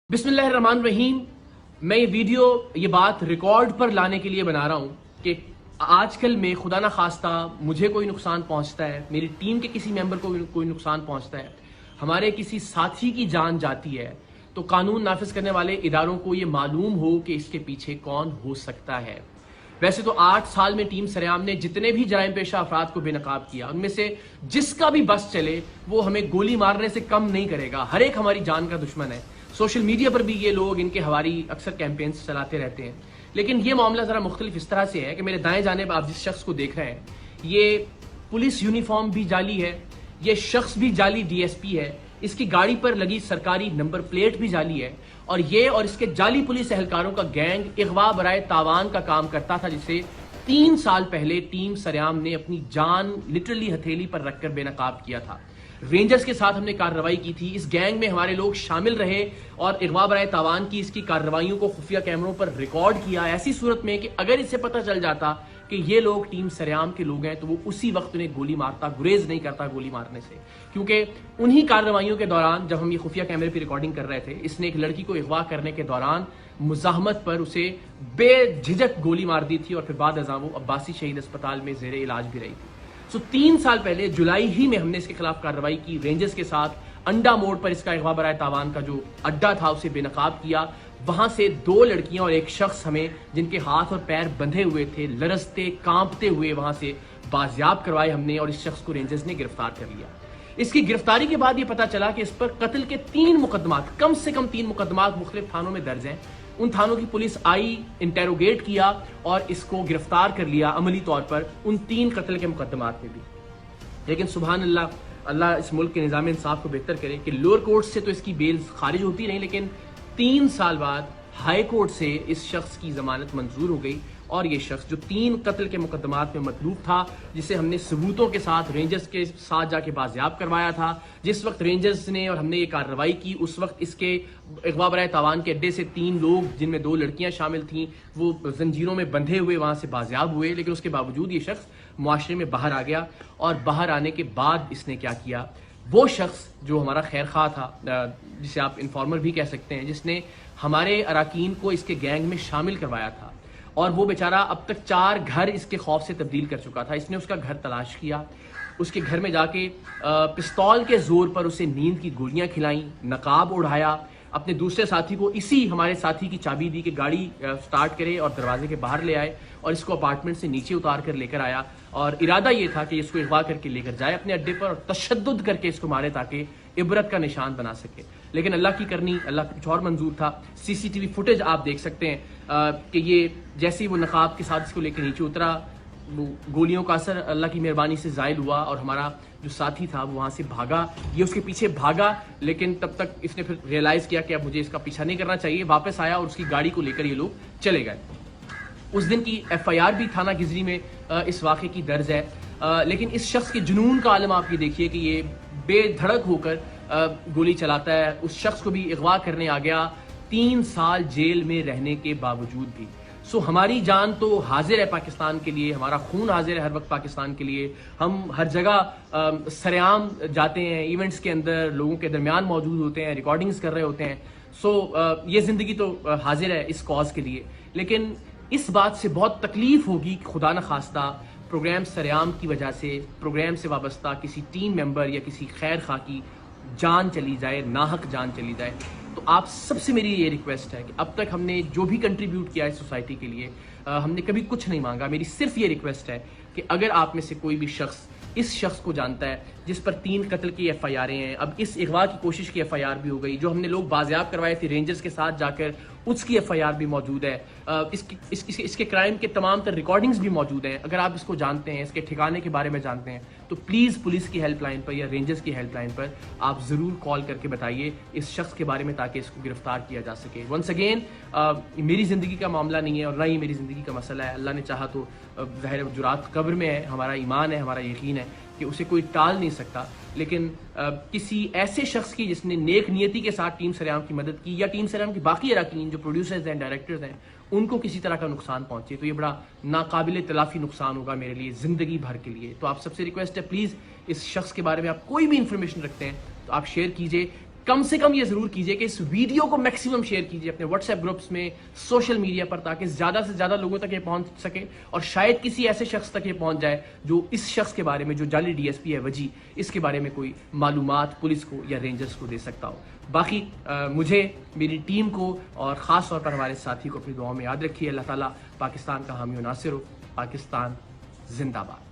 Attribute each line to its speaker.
Speaker 1: बिस्मिल्लाह रहमान रहीम। मैं ये बात रिकॉर्ड पर लाने के लिए बना रहा हूँ कि आजकल में खुदा ना खास्ता मुझे कोई नुकसान पहुंचता है, मेरी टीम के किसी मेंबर को कोई नुकसान पहुंचता है, हमारे किसी साथी की जान जाती है, तो कानून नाफिज करने वाले इदारों को ये मालूम हो कि इसके पीछे कौन हो सकता है। वैसे तो 8 साल में टीम सरेआम ने जितने भी जराइम पेशा अफराद को बेनकाब किया, उनमें से जिसका भी बस चले वो हमें गोली मारने से कम नहीं करेगा। हर एक हमारी जान का दुश्मन है। सोशल मीडिया पर भी ये लोग इनके हवारी अक्सर कैंपेन्स चलाते रहते हैं। लेकिन ये मामला जरा मुख्तलिफ इस तरह से है कि मेरे दाएं जानिब आप जिस शख्स को देख रहे हैं, ये पुलिस यूनिफॉर्म भी जाली है, ये शख्स भी जाली डीएसपी है, इसकी गाड़ी पर लगी सरकारी नंबर प्लेट भी जाली है, और ये और इसके जाली पुलिस एहलकारों का गैंग इगवा बराए तावान का काम करता था, जिसे 3 साल पहले टीम सरेआम ने अपनी जान लिटरली हथेली पर रखकर बेनकाब किया था। रेंजर्स के साथ हमने कार्रवाई की थी, इस गैंग में हमारे लोग शामिल रहे और इगवा बराए तावान की इसकी कार्रवाइयों को खुफिया कैमरों पर रिकॉर्ड किया। ऐसी सूरत में कि अगर इससे पता चल जाता कि ये लोग टीम सरेआम के लोग हैं तो वो उसी वक्त उन्हें गोली मारता, गुरेज नहीं करता गोली मारने से। क्योंकि उन्हीं कार्रवाइयों के दौरान जब हम ये खुफिया कैमरे पर रिकॉर्डिंग कर रहे थे, इसने एक लड़की को अगवा करने के दौरान मुजाहमत पर उसे बेझिझक गोली मार दी थी और फिर बाद अज़ां वो अब्बासी शहीद अस्पताल में जेर इलाज भी रही थी। 3 साल पहले जुलाई ही में हमने इसके खिलाफ कार्रवाई की। रेंजर्स के साथ अंडा मोड़ पर इसका अगवा बराए तावान का जो अड्डा था उसे बेनकाब किया। वहां से 2 लड़कियां और एक शख्स हमें, जिनके हाथ और पैर बंधे हुए थे, लरजते कांपते हुए वहां से बाजियाब करवाए हमने, और इस शख्स को रेंजर्स ने गिरफ्तार कर लिया। इसकी गिरफ्तारी के बाद ये पता चला कि इस पर कत्ल के 3 मुकदमात, कम से कम 3 मुकदमात मुख्तलिफ थानों में दर्ज हैं। उन थानों की पुलिस आई, इंटेरोगेट किया और इसको गिरफ्तार कर लिया अमली तौर पर उन 3 कत्ल के मुकदमात में भी। लेकिन सुभान अल्लाह, अल्लाह इस मुल्क के निज़ाम इंसाफ को बेहतर करे कि लोअर कोर्ट से तो इसकी बेल खारिज होती रही, लेकिन 3 साल बाद हाई कोर्ट से इस शख्स की जमानत मंजूर हो गई। और ये शख्स जो 3 कत्ल के मुकदमात में मतलूब था, जिसे हमने सबूतों के साथ रेंजर्स के साथ जाके बाजियाब करवाया था, जिस वक्त रेंजर्स ने और हमने ये कार्रवाई की उस वक्त इसके अगवा बराए तावान के अड्डे से 3 लोग, जिनमें 2 लड़कियां शामिल थीं, वो जंजीरों में बंधे हुए वहां से बाजियाब हुए। लेकिन उसके बावजूद ये शख्स मुआशरे में बाहर आ गया, और बाहर आने के बाद इसने क्या किया, वो शख्स जो हमारा खैर खा था, जिसे आप इन्फॉर्मर भी कह सकते हैं, जिसने हमारे अराकीन को इसके गैंग में शामिल करवाया था, और वो बेचारा अब तक 4 घर इसके खौफ से तब्दील कर चुका था। इसने उसका घर तलाश किया, उसके घर में जाके पिस्तौल के जोर पर उसे नींद की गोलियां खिलाई, नकाब उड़ाया, अपने दूसरे साथी को इसी हमारे साथी की चाबी दी कि गाड़ी स्टार्ट करे और दरवाजे के बाहर ले आए, और इसको अपार्टमेंट से नीचे उतार कर लेकर आया। और इरादा ये था कि इसको अगवा करके लेकर जाए अपने अड्डे पर और तशद्दुद करके इसको मारे ताकि इबरत का निशान बना सके। लेकिन अल्लाह की करनी, अल्लाह का कुछ और मंजूर था। सीसीटीवी फुटेज आप देख सकते हैं कि ये जैसे ही वो नकाब के साथ इसको लेकर नीचे उतरा, वो गोलियों का असर अल्लाह की मेहरबानी से ज़ायल हुआ, और हमारा जो साथी था वो वहाँ से भागा। ये उसके पीछे भागा, लेकिन तब तक इसने फिर रियलाइज़ किया कि अब मुझे इसका पीछा नहीं करना चाहिए। वापस आया और उसकी गाड़ी को लेकर ये लोग चले गए। उस दिन की FIR भी थाना गिजरी में इस वाक़े की दर्ज है। लेकिन इस शख्स के जुनून का आलम आप ये देखिए कि ये बेधड़क होकर गोली चलाता है। उस शख्स को भी अगवा करने आ गया 3 साल जेल में रहने के बावजूद भी। हमारी जान तो हाजिर है पाकिस्तान के लिए, हमारा खून हाजिर है हर वक्त पाकिस्तान के लिए। हम हर जगह सरेआम जाते हैं, इवेंट्स के अंदर लोगों के दरमियान मौजूद होते हैं, रिकॉर्डिंग्स कर रहे होते हैं। ये ज़िंदगी तो हाजिर है इस कॉज के लिए। लेकिन इस बात से बहुत तकलीफ होगी कि खुदा न खास्ता प्रोग्राम सरेआम की वजह से प्रोग्राम से वाबस्ता किसी टीम मेंबर या किसी खैर खा की जान चली जाए, नाहक जान चली जाए। तो आप सबसे मेरी ये रिक्वेस्ट है कि अब तक हमने जो भी कंट्रीब्यूट किया है सोसाइटी के लिए, हमने कभी कुछ नहीं मांगा। मेरी सिर्फ ये रिक्वेस्ट है कि अगर आप में से कोई भी शख्स इस शख्स को जानता है जिस पर 3 कत्ल की FIR हैं, अब इस अगवा की कोशिश की FIR भी हो गई, जो हमने लोग बाजियाब करवाए थे रेंजर्स के साथ जाकर, उसकी FIR भी मौजूद है, इसके क्राइम के तमाम तर रिकॉर्डिंग्स भी मौजूद हैं। अगर आप इसको जानते हैं, इसके ठिकाने के बारे में जानते हैं, तो प्लीज़ पुलिस की हेल्पलाइन पर या रेंजर्स की हेल्पलाइन पर आप ज़रूर कॉल करके बताइए इस शख्स के बारे में, ताकि इसको गिरफ्तार किया जा सके। वंस अगेन, मेरी ज़िंदगी का मामला नहीं है और ना ही मेरी ज़िंदगी का मसला है। अल्लाह ने चाहा तो ज़ाहिर जुरात कब्र में है, हमारा ईमान है, हमारा यकीन है कि उसे कोई टाल नहीं सकता। लेकिन किसी ऐसे शख्स की जिसने नेक नियति के साथ टीम सरेआम की मदद की, या टीम सरेआम की बाकी अराकीन जो प्रोड्यूसर्स हैं, डायरेक्टर्स हैं, उनको किसी तरह का नुकसान पहुंचे, तो ये बड़ा नाकाबिल तलाफी नुकसान होगा मेरे लिए ज़िंदगी भर के लिए। तो आप सबसे रिक्वेस्ट है, प्लीज़ इस शख्स के बारे में आप कोई भी इंफॉर्मेशन रखते हैं तो आप शेयर कीजिए। کم سے کم یہ ضرور کیجئے کہ اس ویڈیو کو میکسیمم شیئر کیجئے اپنے واٹس ایپ گروپس میں، سوشل میڈیا پر، تاکہ زیادہ سے زیادہ لوگوں تک یہ پہنچ سکے اور شاید کسی ایسے شخص تک یہ پہنچ جائے جو اس شخص کے بارے میں، جو جعلی ڈی ایس پی ہے وجی، اس کے بارے میں کوئی معلومات پولیس کو یا رینجرز کو دے سکتا ہو۔ باقی مجھے، میری ٹیم کو اور خاص طور پر ہمارے ساتھی کو اپنی دعاؤں میں یاد رکھیے۔ اللہ تعالیٰ پاکستان کا حامی و ناصر ہو۔ پاکستان زندہ باد۔